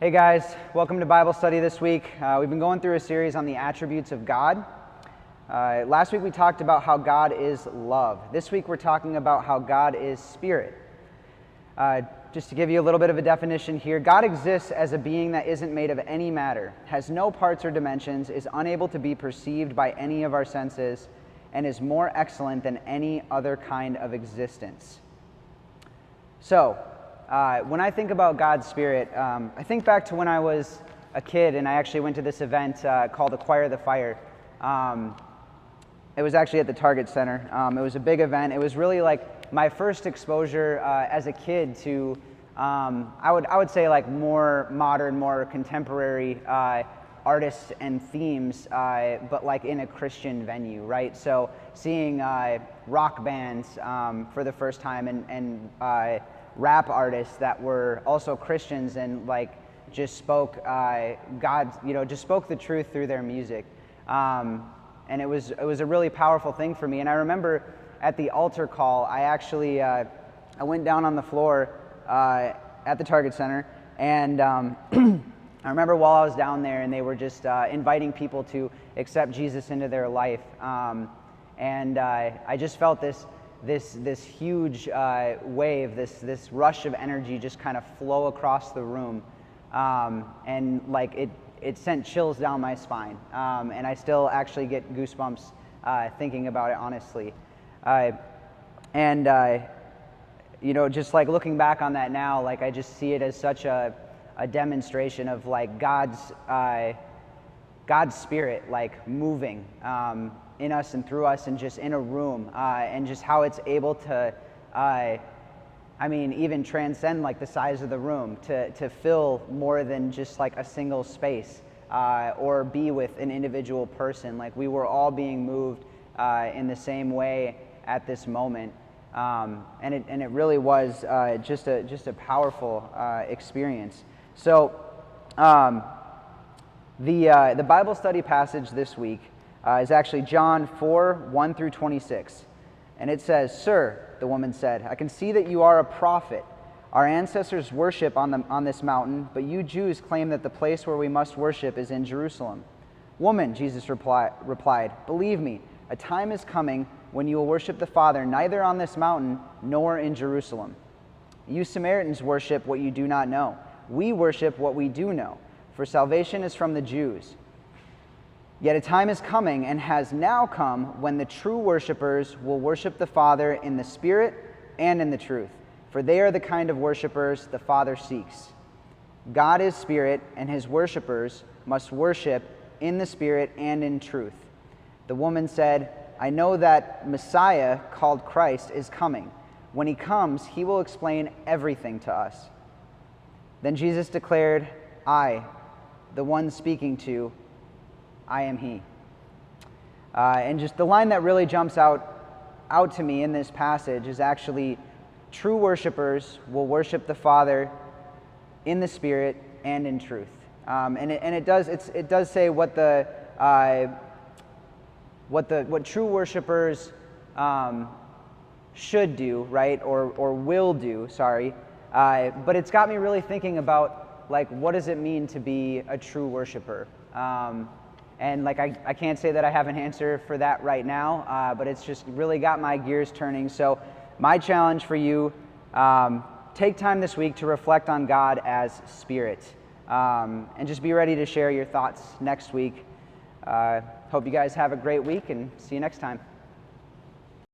Hey guys, welcome to Bible study this week. We've been going through a series on the attributes of God. Last week we talked about how God is love. This week we're talking about how God is spirit. Just to give you a little bit of a definition here, God exists as a being that isn't made of any matter, has no parts or dimensions, is unable to be perceived by any of our senses, and is more excellent than any other kind of existence. So, when I think about God's Spirit, I think back to when I was a kid and I actually went to this event called Acquire the Fire. It was actually at the Target Center. It was a big event. It was really like my first exposure as a kid to, I would say like more modern, more contemporary artists and themes, but like in a Christian venue, right? So seeing rock bands for the first time and rap artists that were also Christians and like just spoke God, just spoke the truth through their music, and it was a really powerful thing for me. And I remember at the altar call, I actually I went down on the floor at the Target Center, and I remember while I was down there, and they were just inviting people to accept Jesus into their life, and I just felt this huge wave, this rush of energy just kind of flow across the room, and like it sent chills down my spine, and I still actually get goosebumps thinking about it, honestly. Just like looking back on that now, like I just see it as such a demonstration of like God's Spirit like moving in us and through us and just in a room, and just how it's able to even transcend like the size of the room to fill more than just like a single space, or be with an individual person. Like we were all being moved in the same way at this moment, and it really was just a powerful experience. So the Bible study passage this week is actually John 4:1 through 26. And it says, "Sir," the woman said, "I can see that you are a prophet. Our ancestors worship on this mountain, but you Jews claim that the place where we must worship is in Jerusalem." "Woman," Jesus replied, "believe me, a time is coming when you will worship the Father neither on this mountain nor in Jerusalem. You Samaritans worship what you do not know. We worship what we do know, for salvation is from the Jews. Yet a time is coming and has now come when the true worshipers will worship the Father in the Spirit and in the truth, for they are the kind of worshipers the Father seeks. God is Spirit, and his worshipers must worship in the Spirit and in truth." The woman said, "I know that Messiah, called Christ, is coming. When he comes, he will explain everything to us." Then Jesus declared, "I, the one speaking to, I am he." And just the line that really jumps out to me in this passage is actually, true worshipers will worship the Father in the Spirit and in truth. It does say what true worshipers should do, right, or will do. Sorry, but it's got me really thinking about like what does it mean to be a true worshiper. And like I can't say that I have an answer for that right now, but it's just really got my gears turning. So my challenge for you, take time this week to reflect on God as Spirit, and just be ready to share your thoughts next week. Hope you guys have a great week, and see you next time.